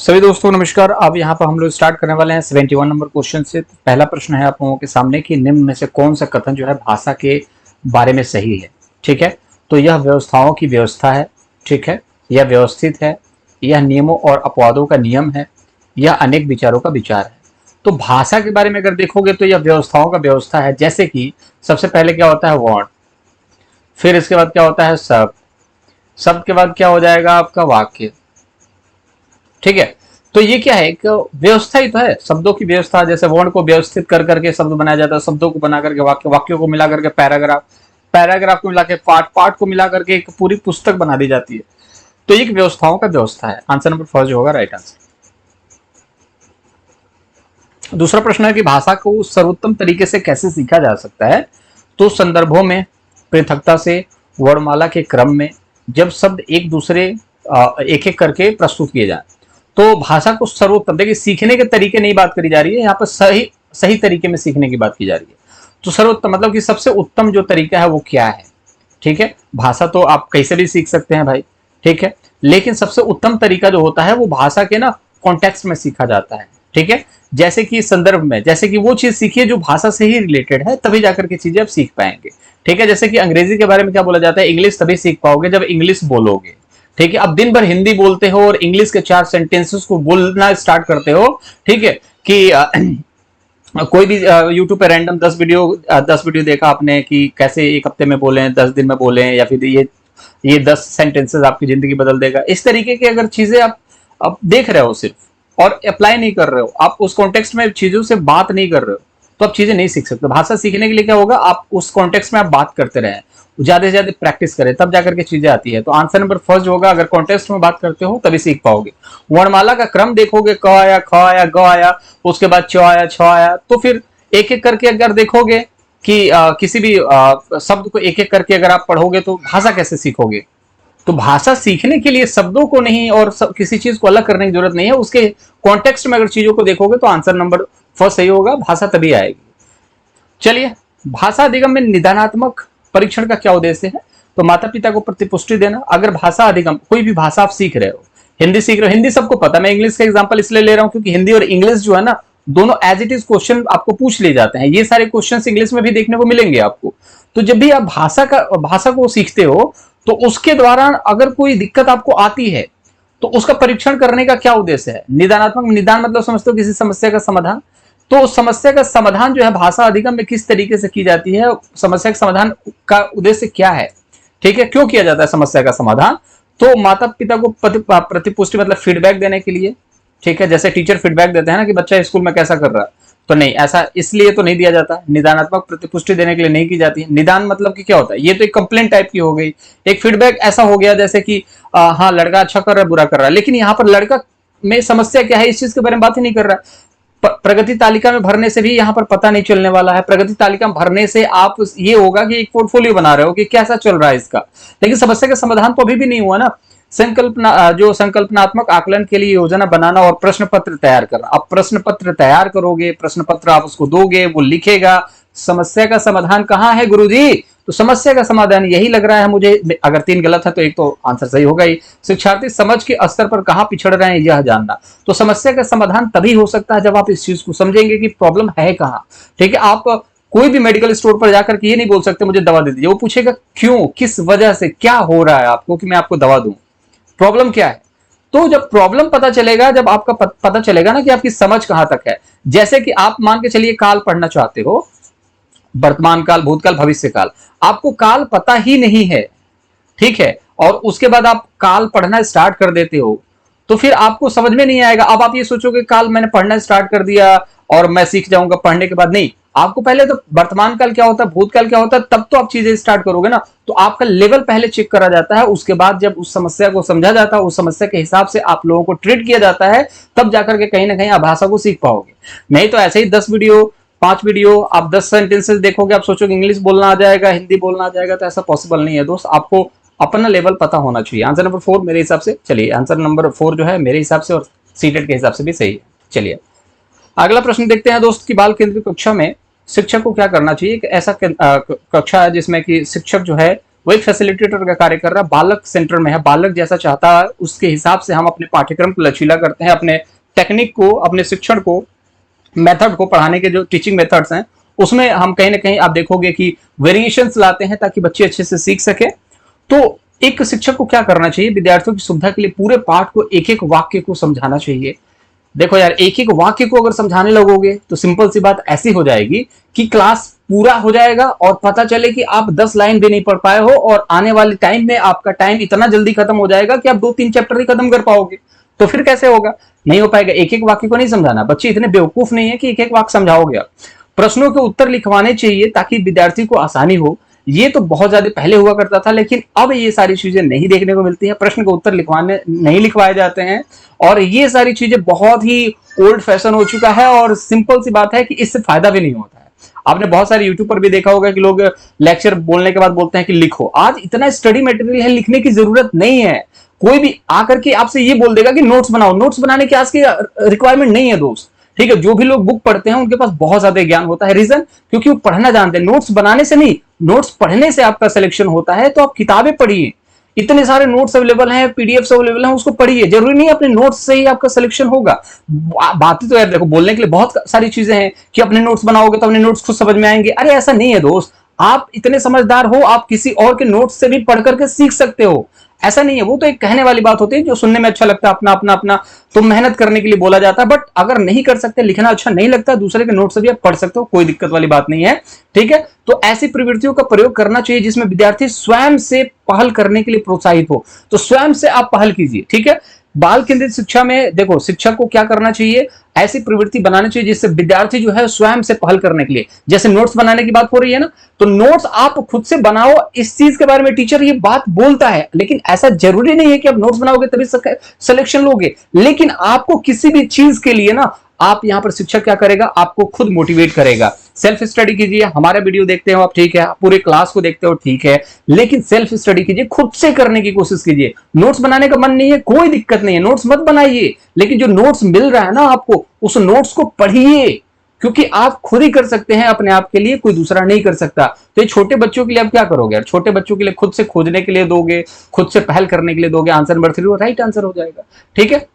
सभी दोस्तों को नमस्कार। अब यहाँ पर हम लोग स्टार्ट करने वाले हैं 71 नंबर क्वेश्चन से। पहला प्रश्न है आप लोगों के सामने कि निम्न में से कौन सा कथन जो है भाषा के बारे में सही है। ठीक है, तो यह व्यवस्थाओं की व्यवस्था है। ठीक है, यह व्यवस्थित है, यह नियमों और अपवादों का नियम है, यह अनेक विचारों का विचार है। तो भाषा के बारे में अगर देखोगे तो यह व्यवस्थाओं का व्यवस्था है। जैसे कि सबसे पहले क्या होता है वर्ण, फिर इसके बाद क्या होता है शब्द, शब्द के बाद क्या हो जाएगा आपका वाक्य। ठीक है, तो ये क्या है, एक व्यवस्था ही तो है, शब्दों की व्यवस्था। जैसे वर्ण को व्यवस्थित कर करके शब्द बनाया जाता है, शब्दों को बना करके वाक्य, वाक्यों को मिला करके पैराग्राफ, पैराग्राफ को मिला के पार्ट, पार्ट को मिला करके एक पूरी पुस्तक बना दी जाती है। तो एक व्यवस्थाओं का व्यवस्था है। आंसर नंबर फर्स्ट जो होगा राइट आंसर। दूसरा प्रश्न है कि भाषा को सर्वोत्तम तरीके से कैसे सीखा जा सकता है। तो संदर्भों में, पृथकता से, वर्णमाला के क्रम में, जब शब्द एक दूसरे एक एक करके प्रस्तुत किए जाए। तो भाषा को सर्वोत्तम, देखिए सीखने के तरीके नहीं बात करी जा रही है यहाँ पर, सही सही तरीके में सीखने की बात की जा रही है। तो सर्वोत्तम मतलब कि सबसे उत्तम जो तरीका है वो क्या है। ठीक है, भाषा तो आप कैसे भी सीख सकते हैं भाई। ठीक है, लेकिन सबसे उत्तम तरीका जो होता है वो भाषा के ना कॉन्टेक्स्ट में सीखा जाता है। ठीक है, जैसे कि संदर्भ में, जैसे कि वो चीज सीखिए जो भाषा से ही रिलेटेड है, तभी जाकर के चीजें आप सीख पाएंगे। ठीक है, जैसे कि अंग्रेजी के बारे में क्या बोला जाता है, इंग्लिश तभी सीख पाओगे जब इंग्लिश बोलोगे। ठीक है, अब दिन भर हिंदी बोलते हो और इंग्लिश के 4 सेंटेंसेस को बोलना स्टार्ट करते हो। ठीक है कि कोई भी यूट्यूब पे रैंडम 10 वीडियो देखा आपने कि कैसे एक हफ्ते में बोले, 10 दिन में बोले, या फिर ये 10 सेंटेंसेस आपकी जिंदगी बदल देगा। इस तरीके की अगर चीजें आप देख रहे हो सिर्फ और अप्लाई नहीं कर रहे हो, आप उस कॉन्टेक्स्ट में चीजों से बात नहीं कर रहे हो, तो आप चीजें नहीं सीख सकते। भाषा सीखने के लिए क्या होगा, आप उस कॉन्टेक्स्ट में आप बात करते रहे, ज्यादा से ज्यादा प्रैक्टिस करें, तब जाकर के चीजें आती है। तो आंसर नंबर फर्स्ट होगा, अगर कॉन्टेक्स्ट में बात करते हो तभी सीख पाओगे। वर्णमाला का क्रम देखोगे, क आया, ख आया, ग आया, उसके बाद च आया, छ आया, तो फिर एक एक करके अगर देखोगे कि किसी भी शब्द को एक एक करके अगर आप पढ़ोगे तो भाषा कैसे सीखोगे। तो भाषा सीखने के लिए शब्दों को नहीं और किसी चीज को अलग करने की जरूरत नहीं है, उसके कॉन्टेक्स्ट में अगर चीजों को देखोगे तो आंसर नंबर फर्स्ट सही होगा, भाषा तभी आएगी। चलिए, भाषा अधिगम में निदानात्मक परीक्षण का क्या उद्देश्य है। तो माता पिता को प्रतिपुष्टि देना। अगर भाषा अधिगम, कोई भी भाषा आप सीख रहे हो, हिंदी सीख रहे हो, हिंदी सबको पता, मैं इंग्लिश का एग्जांपल इसलिए ले रहा हूं क्योंकि हिंदी और इंग्लिश जो है ना, दोनों एज इट इज क्वेश्चन आपको पूछ लिए जाते हैं। ये सारे क्वेश्चन इंग्लिश में भी देखने को मिलेंगे आपको। तो जब भी आप भाषा को सीखते हो तो उसके द्वारा अगर कोई दिक्कत आपको आती है तो उसका परीक्षण करने का क्या उद्देश्य है। निदानात्मक, निदान मतलब समझते हो किसी समस्या का समाधान। तो उस समस्या का समाधान जो है भाषा अधिगम में किस तरीके से की जाती है, समस्या के समाधान का उद्देश्य क्या है। ठीक है, क्यों किया जाता है समस्या का समाधान। तो माता पिता को प्रतिपुष्टि मतलब फीडबैक देने के लिए। ठीक है, जैसे टीचर फीडबैक देते हैं ना कि बच्चा स्कूल में कैसा कर रहा है, तो नहीं, ऐसा इसलिए तो नहीं दिया जाता। निदानात्मक प्रतिपुष्टि देने के लिए नहीं की जाती है। निदान मतलब कि क्या होता है, ये तो एक कंप्लेंट टाइप की हो गई। एक फीडबैक ऐसा हो गया जैसे कि हाँ लड़का अच्छा कर रहा है, बुरा कर रहा है, लेकिन यहाँ पर लड़का में समस्या क्या है इस चीज के बारे में बात ही नहीं कर रहा है। प्रगति तालिका में भरने से भी यहाँ पर पता नहीं चलने वाला है। प्रगति तालिका में भरने से आप ये होगा कि एक पोर्टफोलियो बना रहे हो कि कैसा चल रहा है इसका, लेकिन समस्या का समाधान तो अभी भी नहीं हुआ ना। संकल्पना, जो संकल्पनात्मक आकलन के लिए योजना बनाना और प्रश्न पत्र तैयार करना। आप प्रश्न पत्र तैयार करोगे, प्रश्न पत्र आप उसको दोगे, वो लिखेगा। समस्या का समाधान कहाँ है गुरुजी, तो समस्या का समाधान यही लग रहा है मुझे। अगर 3 गलत है तो एक तो आंसर सही होगा ही। शिक्षार्थी समझ के स्तर पर कहाँ पिछड़ रहे हैं यह जानना। तो समस्या का समाधान तभी हो सकता है जब आप इस चीज को समझेंगे कि प्रॉब्लम है कहाँ। ठीक है, आप कोई भी मेडिकल स्टोर पर जाकर के ये नहीं बोल सकते मुझे दवा दे दीजिए, वो पूछेगा क्यों, किस वजह से, क्या हो रहा है आपको कि मैं आपको दवा दूं, प्रॉब्लम क्या है। तो जब प्रॉब्लम पता चलेगा, जब आपका पता चलेगा ना कि आपकी समझ कहां तक है। जैसे कि आप मान के चलिए काल पढ़ना चाहते हो, वर्तमान काल, भूतकाल, भविष्य काल, आपको काल पता ही नहीं है। ठीक है, और उसके बाद आप काल पढ़ना स्टार्ट कर देते हो तो फिर आपको समझ में नहीं आएगा। अब आप ये सोचोगे काल मैंने पढ़ना स्टार्ट कर दिया और मैं सीख जाऊंगा पढ़ने के बाद, नहीं, आपको पहले तो वर्तमान काल क्या होता है, भूतकाल क्या होता है, तब तो आप चीजें स्टार्ट करोगे ना। तो आपका लेवल पहले चेक करा जाता है, उसके बाद जब उस समस्या को समझा जाता है, उस समस्या के हिसाब से आप लोगों को ट्रीट किया जाता है, तब जाकर के कहीं ना कहीं आप भाषा को सीख पाओगे। नहीं तो ऐसे ही 10 वीडियो, 5 वीडियो, आप 10 सेंटेंसेस देखोगे, आप सोचोगे इंग्लिश बोलना आ जाएगा, हिंदी बोलना आ जाएगा, तो ऐसा पॉसिबल नहीं है दोस्त। आपको अपना लेवल पता होना चाहिए। आंसर नंबर 4 मेरे हिसाब से, चलिए आंसर नंबर 4 जो है मेरे हिसाब से और सीटेट के हिसाब से भी सही है। चलिए अगला प्रश्न देखते हैं दोस्त कि बाल केंद्रीय कक्षा में शिक्षक को क्या करना चाहिए। एक ऐसा कक्षा है जिसमें कि शिक्षक जो है वो एक फैसिलिटेटर का कार्य कर रहा है, बालक सेंटर में है, बालक जैसा चाहता है उसके हिसाब से हम अपने पाठ्यक्रम को लचीला करते हैं, अपने टेक्निक को, अपने शिक्षण को, मेथड को, पढ़ाने के जो टीचिंग मेथड्स हैं उसमें हम कहीं ना कहीं आप देखोगे कि वेरिएशंस लाते हैं ताकि बच्चे अच्छे से सीख सके। तो एक शिक्षक को क्या करना चाहिए, विद्यार्थियों की सुविधा के लिए पूरे पाठ को एक एक वाक्य को समझाना चाहिए। देखो यार, एक एक वाक्य को अगर समझाने लगोगे तो सिंपल सी बात ऐसी हो जाएगी कि क्लास पूरा हो जाएगा और पता चले कि आप 10 लाइन भी नहीं पढ़ पाए हो और आने वाले टाइम में आपका टाइम इतना जल्दी खत्म हो जाएगा कि आप 2-3 चैप्टर ही खत्म कर पाओगे। तो फिर कैसे होगा, नहीं हो पाएगा। एक एक वाक्य को नहीं समझाना, बच्चे इतने बेवकूफ नहीं है कि एक एक वाक्य समझाओगे आप। प्रश्नों के उत्तर लिखवाने चाहिए ताकि विद्यार्थी को आसानी हो। ये तो बहुत ज्यादा पहले हुआ करता था, लेकिन अब ये सारी चीजें नहीं देखने को मिलती है। प्रश्न के उत्तर लिखवाने नहीं लिखवाए जाते हैं और ये सारी चीजें बहुत ही ओल्ड फैशन हो चुका है और सिंपल सी बात है कि इससे फायदा भी नहीं होता है। आपने बहुत सारे यूट्यूब पर भी देखा होगा कि लोग लेक्चर बोलने के बाद बोलते हैं कि लिखो। आज इतना स्टडी मटेरियल है, लिखने की जरूरत नहीं है। कोई भी आकर के आपसे ये बोल देगा कि नोट्स बनाओ, नोट्स बनाने की आज की रिक्वायरमेंट नहीं है दोस्त। ठीक है, जो भी लोग बुक पढ़ते हैं उनके पास बहुत ज्यादा ज्ञान होता है। रीजन, क्योंकि वो पढ़ना जानते हैं। नोट्स बनाने से नहीं, नोट्स पढ़ने से आपका सिलेक्शन होता है। तो आप किताबें पढ़िए, इतने सारे नोट्स अवेलेबल हैं, पीडीएफ अवेलेबल हैं, उसको पढ़िए। जरूरी नहीं अपने नोट्स से ही आपका सिलेक्शन होगा। बातें तो यार देखो, बोलने के लिए बहुत सारी चीजें हैं कि अपने नोट्स बनाओगे तो अपने नोट्स खुद समझ में आएंगे। अरे ऐसा नहीं है दोस्त, आप इतने समझदार हो, आप किसी और के नोट्स से भी पढ़ करके सीख सकते हो। ऐसा नहीं है, वो तो एक कहने वाली बात होती है जो सुनने में अच्छा लगता है, अपना अपना अपना तो मेहनत करने के लिए बोला जाता है। बट अगर नहीं कर सकते, लिखना अच्छा नहीं लगता, दूसरे के नोट से भी आप पढ़ सकते हो, कोई दिक्कत वाली बात नहीं है। ठीक है, तो ऐसी प्रवृत्तियों का प्रयोग करना चाहिए जिसमें विद्यार्थी स्वयं से पहल करने के लिए प्रोत्साहित हो। तो स्वयं से आप पहल कीजिए। ठीक है, बाल केंद्रित शिक्षा में देखो, शिक्षक को क्या करना चाहिए, ऐसी प्रवृत्ति बनानी चाहिए जिससे विद्यार्थी जो है स्वयं से पहल करने के लिए, जैसे नोट्स बनाने की बात हो रही है ना, तो नोट्स आप खुद से बनाओ। इस चीज के बारे में टीचर ये बात बोलता है, लेकिन ऐसा जरूरी नहीं है कि आप नोट्स बनाओगे तभी सिलेक्शन लोगे। लेकिन आपको किसी भी चीज के लिए ना, आप यहां पर शिक्षक क्या करेगा, आपको खुद मोटिवेट करेगा। सेल्फ स्टडी कीजिए, हमारा वीडियो देखते हो आप, ठीक है, पूरे क्लास को देखते हो, ठीक है, लेकिन सेल्फ स्टडी कीजिए, खुद से करने की कोशिश कीजिए। नोट्स बनाने का मन नहीं है, कोई दिक्कत नहीं है, नोट्स मत बनाइए, लेकिन जो नोट्स मिल रहा है ना आपको, उस नोट्स को पढ़िए, क्योंकि आप खुद ही कर सकते हैं अपने आप के लिए, कोई दूसरा नहीं कर सकता। तो ये छोटे बच्चों के लिए आप क्या करोगे यार, छोटे बच्चों के लिए खुद से खोजने के लिए दोगे, खुद से पहल करने के लिए दोगे, आंसर नंबर 3 राइट आंसर हो जाएगा। ठीक है,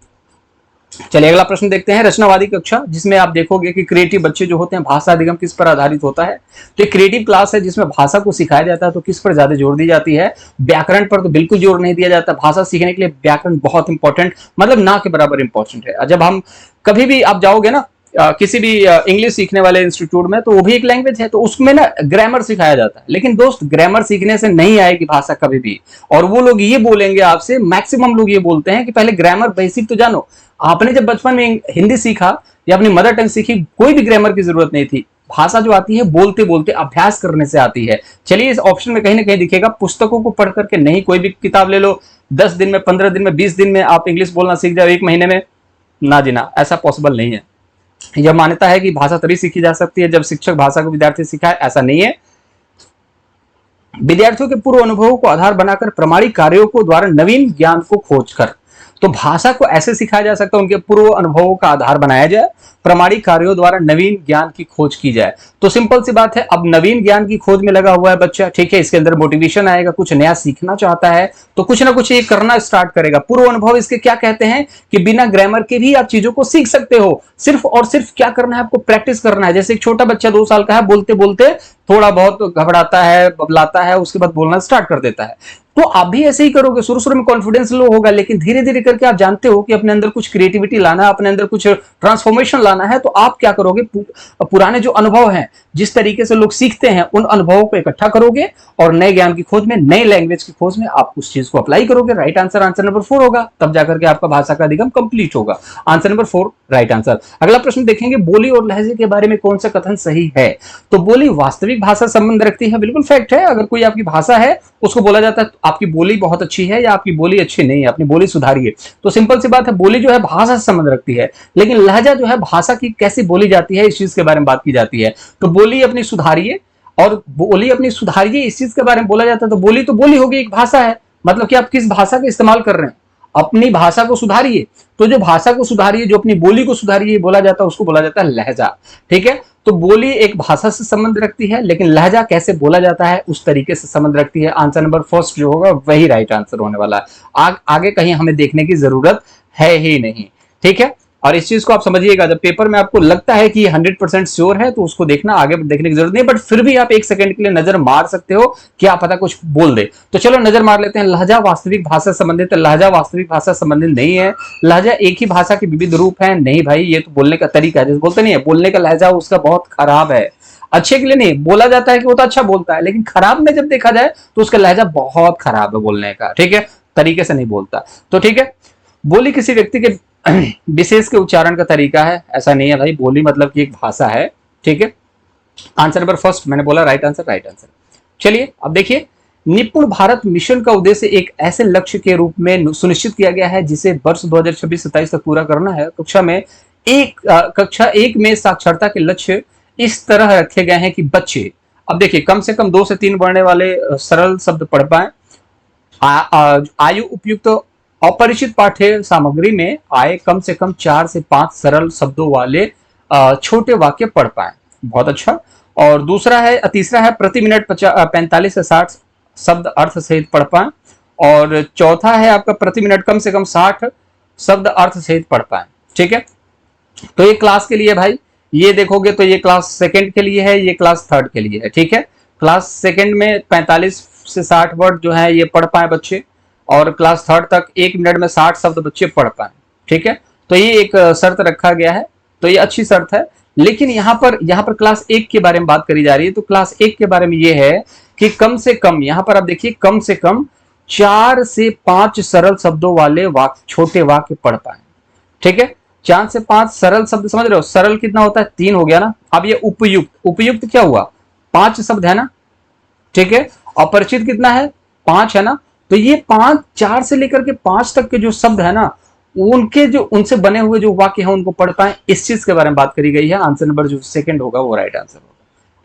चलिए अगला प्रश्न देखते हैं। रचनावादी कक्षा, जिसमें आप देखोगे कि क्रिएटिव बच्चे जो होते हैं, भाषा अधिगम किस पर आधारित होता है। तो एक क्रिएटिव क्लास है जिसमें भाषा को सिखाया जाता है। तो किस पर ज्यादा जोर दी जाती है, व्याकरण पर तो बिल्कुल जोर नहीं दिया जाता। भाषा सीखने के लिए व्याकरण बहुत इंपॉर्टेंट, मतलब ना के बराबर इंपॉर्टेंट है। जब हम कभी भी आप जाओगे ना किसी भी इंग्लिश सीखने वाले इंस्टीट्यूट में, तो वो भी एक लैंग्वेज है, तो उसमें ना ग्रामर सिखाया जाता है। लेकिन दोस्त, ग्रामर सीखने से नहीं आएगी भाषा कभी भी। और वो लोग ये बोलेंगे आपसे, मैक्सिमम लोग ये बोलते हैं कि पहले ग्रामर बेसिक तो जानो। आपने जब बचपन में हिंदी सीखा या अपनी मदर टंग सीखी, कोई भी ग्रामर की जरूरत नहीं थी। भाषा जो आती है बोलते बोलते, अभ्यास करने से आती है। चलिए, इस ऑप्शन में कहीं ना कहीं दिखेगा, पुस्तकों को पढ़ करके नहीं, कोई भी किताब ले लो, 10 दिन में, 15 दिन में, 20 दिन में आप इंग्लिश बोलना सीख जाओ, 1 महीने में, ना जी ना, ऐसा पॉसिबल नहीं है। यह मान्यता है कि भाषा तभी सीखी जा सकती है जब शिक्षक भाषा को विद्यार्थी सिखाए, ऐसा नहीं है। विद्यार्थियों के पूर्व अनुभवों को आधार बनाकर प्रामाणिक कार्यों को द्वारा नवीन ज्ञान को खोजकर, तो भाषा को ऐसे सिखाया जा सकता है, उनके पूर्व अनुभवों का आधार बनाया जाए, प्रामाणिक कार्यों द्वारा नवीन ज्ञान की खोज की जाए। तो सिंपल सी बात है, अब नवीन ज्ञान की खोज में लगा हुआ है बच्चा, ठीक है, इसके अंदर मोटिवेशन आएगा, कुछ नया सीखना चाहता है, तो कुछ ना कुछ ये करना स्टार्ट करेगा। पूर्व अनुभव इसके क्या कहते हैं कि बिना ग्रामर के भी आप चीजों को सीख सकते हो। सिर्फ और सिर्फ क्या करना है, आपको प्रैक्टिस करना है। जैसे एक छोटा बच्चा 2 साल का है, बोलते बोलते थोड़ा बहुत घबराता है, बबलाता है, उसके बाद बोलना स्टार्ट कर देता है। तो आप भी ऐसे ही करोगे, शुरू शुरू में कॉन्फिडेंस लो होगा, लेकिन धीरे धीरे करके आप जानते हो कि अपने अंदर कुछ क्रिएटिविटी लाना है, अपने अंदर कुछ ट्रांसफॉर्मेशन लाना है। तो आप क्या करोगे, पुराने जो अनुभव हैं, जिस तरीके से लोग सीखते हैं, उन अनुभवों को इकट्ठा करोगे और नए ज्ञान की खोज में, नए लैंग्वेज की खोज में आप उस चीज को अप्लाई करोगे। राइट आंसर, आंसर नंबर 4 होगा, तब जाकर के आपका भाषा का अधिगम कंप्लीट होगा। Answer number 4 right answer. अगला प्रश्न देखेंगे, बोली और लहजे के बारे में कौन सा कथन सही है। तो बोली वास्तविक भाषा संबंध रखती है, बिल्कुल फैक्ट है। अगर कोई आपकी भाषा है, उसको बोला जाता है आपकी बोली बहुत अच्छी है या आपकी बोली अच्छी नहीं है, अपनी बोली सुधारिए। तो सिंपल सी बात है, बोली जो है भाषा से संबंध रखती है, लेकिन लहजा जो है भाषा की कैसी बोली जाती है, इस चीज के बारे में बात की जाती है। तो बोली अपनी सुधारिए, और बोली अपनी सुधारिए इस चीज के बारे में बोला जाता है। तो बोली होगी, एक भाषा है, मतलब कि आप किस भाषा का इस्तेमाल कर रहे हैं। अपनी भाषा को सुधारिए। तो जो भाषा को सुधारिए, जो अपनी बोली को सुधारिए बोला जाता है, उसको बोला जाता है लहजा। ठीक है, तो बोली एक भाषा से संबंध रखती है, लेकिन लहजा कैसे बोला जाता है उस तरीके से संबंध रखती है। आंसर नंबर फर्स्ट जो होगा वही राइट आंसर होने वाला है। आगे कहीं हमें देखने की जरूरत है ही नहीं। ठीक है, और इस चीज को आप समझिएगा, जब पेपर में आपको लगता है कि 100% श्योर है तो उसको देखना, आगे देखने की जरूरत नहीं, बट फिर भी आप एक सेकंड के लिए नजर मार सकते हो, क्या पता कुछ बोल दे। तो चलो नजर मार लेते हैं। लहजा वास्तविक भाषा संबंधित है? लहजा वास्तविक भाषा संबंधित नहीं है। लहजा एक ही भाषा के विविध रूप है? नहीं भाई, ये तो बोलने का तरीका है, जैसे बोलते नहीं है बोलने का लहजा उसका बहुत खराब है, अच्छे के लिए नहीं। बोला जाता है कि वो तो अच्छा बोलता है, लेकिन खराब में जब देखा जाए तो उसका लहजा बहुत खराब है बोलने का। ठीक है, तरीके से नहीं बोलता। तो ठीक है, बोली किसी व्यक्ति के विशेष के उच्चारण का तरीका है? ऐसा नहीं है भाई, बोली मतलब कि एक भाषा है। ठीक है, आंसर नंबर फर्स्ट मैंने बोला राइट आंसर, राइट आंसर। चलिए अब देखिए, निपुण भारत मिशन का उद्देश्य एक ऐसे लक्ष्य के रूप में सुनिश्चित किया गया है जिसे वर्ष 2026-27 तक पूरा करना है। कक्षा एक में साक्षरता के लक्ष्य इस तरह रखे गए हैं कि बच्चे, अब देखिए, कम से कम 2 से 3 बढ़ने वाले सरल शब्द पढ़ पाए, आयु उपयुक्त अपरिचित पाठ्य सामग्री में आए कम से कम 4 से 5 सरल शब्दों वाले छोटे वाक्य पढ़ पाए। बहुत अच्छा। और तीसरा है प्रति मिनट 45 से 60 शब्द अर्थ सहित पढ़ पाए। और चौथा है आपका प्रति मिनट कम से कम 60 शब्द अर्थ सहित पढ़ पाए। ठीक है, तो ये क्लास के लिए भाई, ये देखोगे तो ये क्लास सेकंड के लिए है, ये क्लास थर्ड के लिए है। ठीक है, क्लास सेकंड में 45 से 60 वर्ड जो है ये पढ़ पाए बच्चे, और क्लास थर्ड तक 1 मिनट में 60 शब्द बच्चे पढ़ पाए। ठीक है, तो ये एक शर्त रखा गया है, तो ये अच्छी शर्त है। लेकिन यहाँ पर क्लास 1 के बारे में बात करी जा रही है, तो क्लास 1 के बारे में ये है कि कम से कम, यहाँ पर आप देखिए, कम से कम 4 से 5 सरल शब्दों वाले छोटे वाक्य पढ़ पाए। ठीक है, 4 से 5 सरल शब्द, समझ रहे हो? सरल कितना होता है? 3 हो गया ना। अब ये उपयुक्त, उपयुक्त क्या हुआ? 5 शब्द है ना। ठीक है, अपरिचित कितना है? 5 है ना। तो ये 4 से लेकर के 5 तक के जो शब्द है ना, उनसे बने हुए जो वाक्य हैं उनको पढ़ पाए, इस चीज के बारे में बात करी गई है। आंसर नंबर जो सेकंड होगा वो राइट आंसर होगा।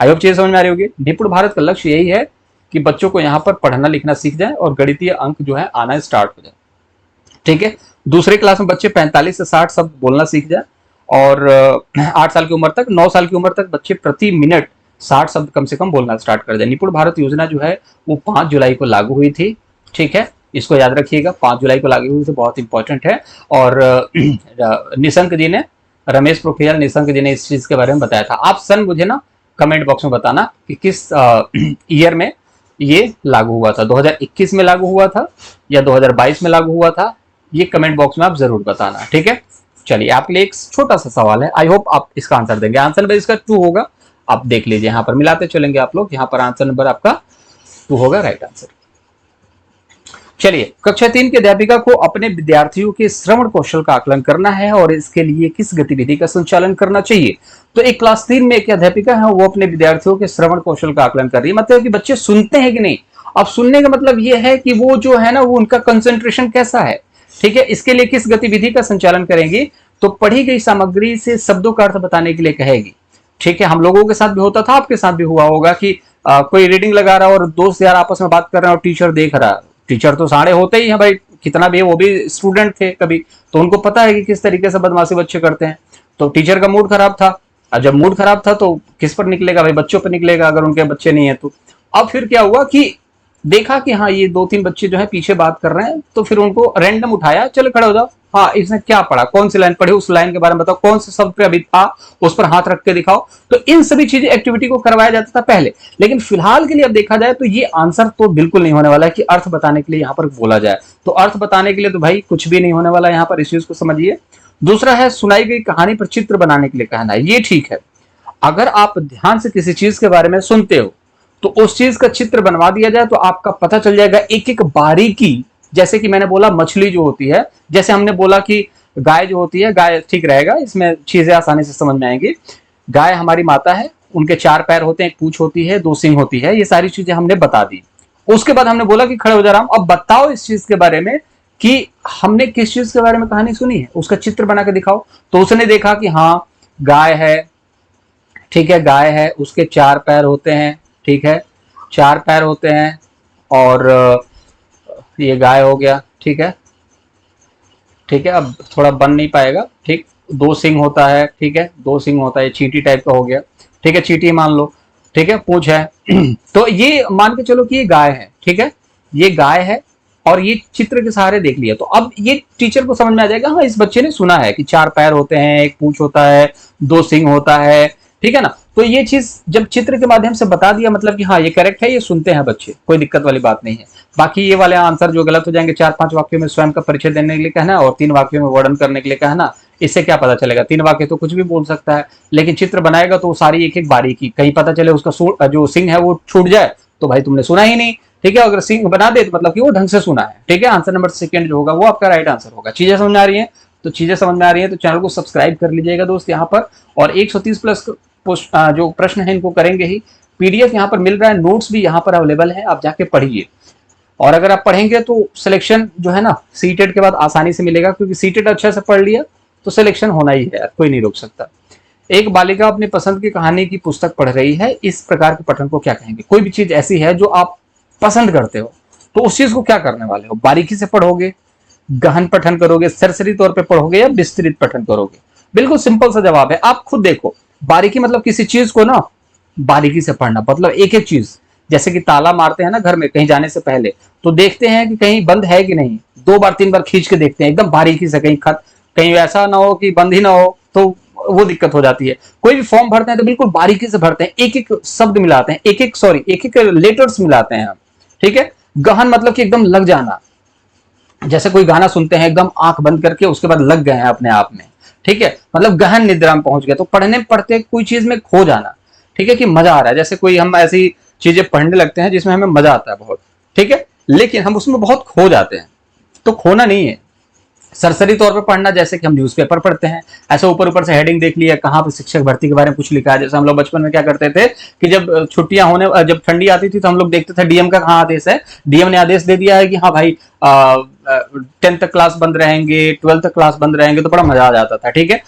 आई होप चीज समझ में आ रही होगी। निपुण भारत का लक्ष्य यही है कि बच्चों को यहाँ पर पढ़ना लिखना सीख जाए और गणितीय अंक जो है आना स्टार्ट हो जाए। ठीक है, दूसरे क्लास में बच्चे 45 से 60 शब्द बोलना सीख जाए, और 8 साल की उम्र तक, 9 साल की उम्र तक बच्चे प्रति मिनट 60 शब्द कम से कम बोलना स्टार्ट कर दें। निपुण भारत योजना जो है वो 5 जुलाई को लागू हुई थी। ठीक है, इसको याद रखिएगा, 5 जुलाई को लागू हुई थी, बहुत इंपॉर्टेंट है। और निशंक जी ने, रमेश पोखरियाल निशंक जी ने इस चीज के बारे में बताया था। आप सन मुझे ना कमेंट बॉक्स में बताना कि किस ईयर में ये लागू हुआ था, 2021 में लागू हुआ था या 2022 में लागू हुआ था, ये कमेंट बॉक्स में आप जरूर बताना। ठीक है, चलिए आपके लिए एक छोटा सा सवाल है, आई होप आप इसका आंसर देंगे। आंसर नंबर इसका 2 होगा, आप देख लीजिए, यहाँ पर मिलाते चलेंगे आप लोग। यहाँ पर आंसर नंबर आपका 2 होगा, राइट आंसर। चलिए, कक्षा 3 की अध्यापिका को अपने विद्यार्थियों के श्रवण कौशल का आकलन करना है और इसके लिए किस गतिविधि का संचालन करना चाहिए? तो एक क्लास 3 में एक अध्यापिका है, वो अपने विद्यार्थियों के श्रवण कौशल का आकलन कर रही है, मतलब कि बच्चे सुनते हैं कि नहीं। अब सुनने का मतलब ये है कि वो जो है ना, वो उनका कंसंट्रेशन कैसा है। ठीक है, इसके लिए किस गतिविधि का संचालन करेंगी? तो पढ़ी गई सामग्री से शब्दों का अर्थ बताने के लिए कहेगी। ठीक है, हम लोगों के साथ भी होता था, आपके साथ भी हुआ होगा कि कोई रीडिंग लगा रहा है और दोस्त यार आपस में बात कर रहे हैं और टीचर देख रहा है। टीचर तो सारे होते ही हैं भाई, कितना भी, वो भी स्टूडेंट थे कभी, तो उनको पता है कि किस तरीके से बदमाशी बच्चे करते हैं। तो टीचर का मूड खराब था, और जब मूड खराब था तो किस पर निकलेगा भाई? बच्चों पर निकलेगा, अगर उनके बच्चे नहीं है तो। अब फिर क्या हुआ कि देखा कि हाँ ये 2-3 बच्चे जो है पीछे बात कर रहे हैं, तो फिर उनको रैंडम उठाया, चलो खड़े हो जाओ, हाँ इसने क्या पढ़ा, कौन सी लाइन पढ़ी, उस लाइन के बारे में बताओ, कौन से शब्द पे अभी था उस पर हाथ रख के दिखाओ। तो इन सभी चीजें, एक्टिविटी को करवाया जाता था पहले। लेकिन फिलहाल के लिए अब देखा जाए तो ये आंसर तो बिल्कुल नहीं होने वाला है कि अर्थ बताने के लिए यहाँ पर बोला जाए। तो अर्थ बताने के लिए तो भाई कुछ भी नहीं होने वाला यहाँ पर, इस चीज को समझिए। दूसरा है सुनाई गई कहानी पर चित्र बनाने के लिए कहना है, ये ठीक है। अगर आप ध्यान से किसी चीज के बारे में सुनते हो तो उस चीज का चित्र बनवा दिया जाए तो आपका पता चल जाएगा एक एक बारीकी। जैसे कि मैंने बोला मछली जो होती है, जैसे हमने बोला कि गाय जो होती है, गाय ठीक रहेगा, इसमें चीजें आसानी से समझ में आएंगी। गाय हमारी माता है, उनके 4 पैर होते हैं, एक पूंछ होती है, 2 सींग होती है, ये सारी चीजें हमने बता दी। उसके बाद हमने बोला कि खड़े हो जा राम, अब बताओ इस चीज के बारे में कि हमने किस चीज के बारे में कहानी सुनी है, उसका चित्र बना के दिखाओ। तो उसने देखा कि हाँ गाय है, ठीक है, गाय है, उसके 4 पैर होते हैं, ठीक है, 4 पैर होते हैं, और ये गाय हो गया, ठीक है। ठीक है, अब थोड़ा बन नहीं पाएगा, ठीक, 2 सिंग होता है, ठीक है, 2 सिंग होता है, चींटी टाइप का हो गया, ठीक है, चींटी मान लो, ठीक है, पूंछ है। तो ये मान के चलो कि ये गाय है, ठीक है, ये गाय है और ये चित्र के सहारे देख लिया, तो अब ये टीचर को समझ में आ जाएगा, हाँ इस बच्चे ने सुना है कि 4 पैर होते हैं, एक पूंछ होता है, 2 सिंग होता है, ठीक है ना। तो ये चीज जब चित्र के माध्यम से बता दिया, मतलब कि हाँ ये करेक्ट है, ये सुनते हैं बच्चे, कोई दिक्कत वाली बात नहीं है। बाकी ये वाले आंसर जो गलत हो जाएंगे, 4-5 वाक्यों में स्वयं का परिचय देने के लिए कहना और 3 वाक्यों में वर्णन करने के लिए कहना, इससे क्या पता चलेगा, 3 वाक्य तो कुछ भी बोल सकता है, लेकिन चित्र बनाएगा तो सारी एक एक बारीकी, कहीं पता चले उसका जो सिंह है वो छूट जाए तो भाई तुमने सुना ही नहीं, ठीक है। अगर सिंह बना दे तो मतलब कि वो ढंग से सुना है, ठीक है। आंसर नंबर सेकंड जो होगा वो आपका राइट आंसर होगा। चीजें समझ में आ रही है? तो चीजें समझ में आ रही है तो चैनल को सब्सक्राइब कर लीजिएगा दोस्त यहाँ पर, और 130 प्लस जो प्रश्न है इनको करेंगे ही। पीडीएफ यहाँ पर मिल रहा है, नोट्स भी यहाँ पर अवेलेबल है, आप जाके पढ़िए। और अगर आप पढ़ेंगे तो सिलेक्शन जो है ना सीटेट के बाद आसानी से मिलेगा, क्योंकि सीटेट अच्छे से पढ़ लिया तो सिलेक्शन होना ही है, कोई नहीं रोक सकता। एक बालिका अपनी पसंद की कहानी की पुस्तक पढ़ रही है, इस प्रकार के पठन को क्या कहेंगे? कोई भी चीज ऐसी है जो आप पसंद करते हो तो उस चीज को क्या करने वाले हो? बारीकी से पढ़ोगे, गहन पठन करोगे, सरसरी तौर पे पढ़ोगे या विस्तृत पठन करोगे? बिल्कुल सिंपल सा जवाब है, आप खुद देखो। बारीकी मतलब किसी चीज को ना बारीकी से पढ़ना, मतलब एक एक चीज, जैसे कि ताला मारते हैं ना घर में कहीं जाने से पहले, तो देखते हैं कि कहीं बंद है कि नहीं, 2 बार 3 बार खींच के देखते हैं एकदम बारीकी से, कहीं ऐसा ना हो कि बंद ही ना हो, तो वो दिक्कत हो जाती है। कोई भी फॉर्म भरते हैं तो बिल्कुल बारीकी से भरते हैं, एक एक शब्द मिलाते हैं, एक एक लेटर्स मिलाते हैं हम, ठीक है। गहन मतलब कि एकदम लग जाना, जैसे कोई गाना सुनते हैं एकदम आंख बंद करके उसके बाद लग गए हैं अपने आप में, ठीक है, मतलब गहन निद्रा में पहुंच गए। तो पढ़ने पढ़ते कोई चीज में खो जाना, ठीक है, कि मजा आ रहा है, जैसे कोई हम ऐसी चीजें पढ़ने लगते हैं जिसमें हमें मजा आता है बहुत, ठीक है, लेकिन हम उसमें बहुत खो जाते हैं, तो खोना नहीं है। सरसरी तौर पे पढ़ना, जैसे कि हम न्यूज़पेपर पढ़ते हैं, ऐसे ऊपर ऊपर से हेडिंग देख लिया, कहाँ पे शिक्षक भर्ती के बारे में कुछ लिखा है। जैसे हम लोग बचपन में क्या करते थे कि जब छुट्टियां होने, जब ठंडी आती थी तो हम लोग देखते थे डीएम का कहाँ आदेश है, डीएम ने आदेश दे दिया है कि हाँ भाई 10th क्लास बंद रहेंगे, 12th क्लास बंद रहेंगे, तो बड़ा मजा आ जाता था, ठीक है।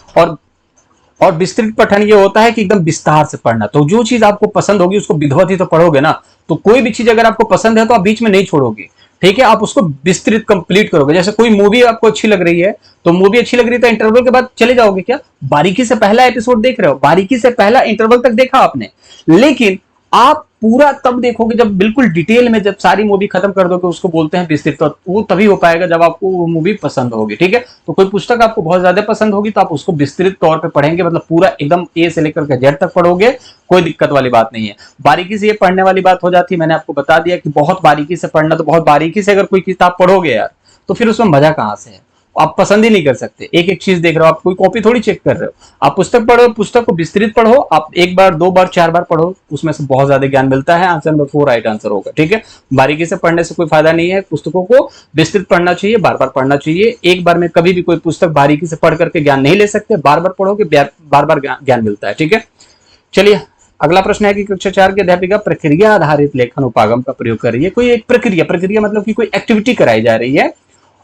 और विस्तृत पठन ये होता है कि एकदम विस्तार से पढ़ना, तो जो चीज आपको पसंद होगी उसको विधिवत ही तो पढ़ोगे ना। तो कोई भी चीज अगर आपको पसंद है तो आप बीच में नहीं छोड़ोगे, ठीक है, आप उसको विस्तृत कंप्लीट करोगे। जैसे कोई मूवी आपको अच्छी लग रही है, तो मूवी अच्छी लग रही है तो इंटरवल के बाद चले जाओगे क्या? बारीकी से पहला एपिसोड देख रहे हो, बारीकी से पहला इंटरवल तक देखा आपने, लेकिन आप पूरा तब देखोगे जब बिल्कुल डिटेल में, जब सारी मूवी खत्म कर दोगे, उसको बोलते हैं विस्तृत। तो वो तभी हो पाएगा जब आपको वो मूवी पसंद होगी, ठीक है। तो कोई पुस्तक आपको बहुत ज्यादा पसंद होगी तो आप उसको विस्तृत तौर पे पढ़ेंगे, मतलब पूरा एकदम ए से लेकर के जेड तक पढ़ोगे, कोई दिक्कत वाली बात नहीं है। बारीकी से ये पढ़ने वाली बात हो जाती है, मैंने आपको बता दिया कि बहुत बारीकी से पढ़ना, तो बहुत बारीकी से अगर कोई किताब पढ़ोगे यार तो फिर उसमें मजा कहां से है? आप पसंद ही नहीं कर सकते, एक एक चीज देख रहे हो, आप कोई कॉपी थोड़ी चेक कर रहे हो, आप पुस्तक पढ़ो, पुस्तक को विस्तृत पढ़ो, आप 1 बार 2 बार 4 बार पढ़ो, उसमें से बहुत ज्यादा ज्ञान मिलता है। आंसर नंबर 4 राइट आंसर होगा, ठीक है। बारीकी से पढ़ने से कोई फायदा नहीं है, पुस्तकों को विस्तृत पढ़ना चाहिए, बार बार पढ़ना चाहिए। एक बार में कभी भी कोई पुस्तक बारीकी से पढ़ करके ज्ञान नहीं ले सकते, बार बार पढ़ोगे बार बार ज्ञान मिलता है, ठीक है। चलिए अगला प्रश्न है कि कक्षा 4 की अध्यापिका प्रक्रिया आधारित लेखन उपागम का प्रयोग कर रही है। कोई एक प्रक्रिया मतलब कि कोई एक्टिविटी कराई जा रही है,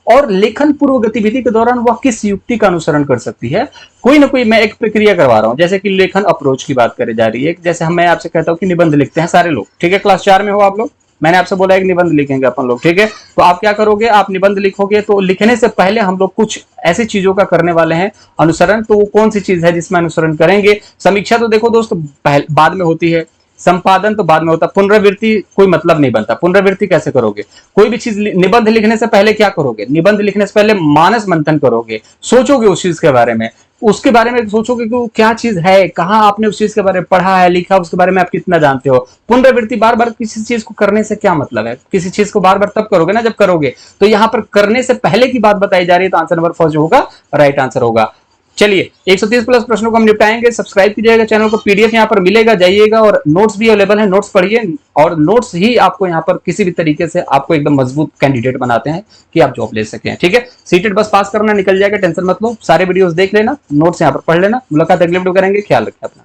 और लेखन पूर्व गतिविधि के दौरान वह किस युक्ति का अनुसरण कर सकती है? कोई ना कोई मैं एक प्रक्रिया करवा रहा हूं, जैसे कि लेखन अप्रोच की बात करी जा रही है। जैसे मैं आपसे कहता हूं कि निबंध लिखते हैं सारे लोग, ठीक है, क्लास 4 में हो आप लोग, मैंने आपसे बोला है कि निबंध लिखेंगे अपन लोग, ठीक है। तो आप क्या करोगे, आप निबंध लिखोगे, तो लिखने से पहले हम लोग कुछ ऐसी चीजों का करने वाले हैं अनुसरण। तो वो कौन सी चीज है जिसमें अनुसरण करेंगे? समीक्षा तो देखो दोस्त बाद में होती है, संपादन तो बाद में होता है, पुनरावृत्ति कोई मतलब नहीं बनता। पुनरावृत्ति कैसे करोगे? कोई भी चीज निबंध लिखने से पहले क्या करोगे? निबंध लिखने से पहले मानस मंथन करोगे, सोचोगे उस चीज के बारे में, उसके बारे में सोचोगे कि वो क्या चीज है, कहाँ आपने उस चीज के बारे में पढ़ा है, लिखा, उसके बारे में आप कितना जानते हो। पुनरावृत्ति बार बार किसी चीज को करने से क्या मतलब है? किसी चीज को बार बार तब करोगे ना जब करोगे। तो यहाँ पर करने से पहले की बात बताई जा रही है, तो आंसर नंबर 4 जो होगा राइट आंसर होगा। चलिए 130 प्लस प्रश्नों को हम निपटाएंगे। सब्सक्राइब कीजिएगा चैनल को, पीडीएफ यहाँ पर मिलेगा, जाइएगा, और नोट्स भी अवेलेबल है, नोट्स पढ़िए, और नोट्स ही आपको यहाँ पर किसी भी तरीके से आपको एकदम मजबूत कैंडिडेट बनाते हैं कि आप जॉब ले सकें, ठीक है। सीटेट बस पास करना, निकल जाएगा, टेंशन मत लो, सारे वीडियोस देख लेना, नोट्स यहाँ पर पढ़ लेना। मुलाकात अगले वीडियो करेंगे, ख्याल रखें अपना।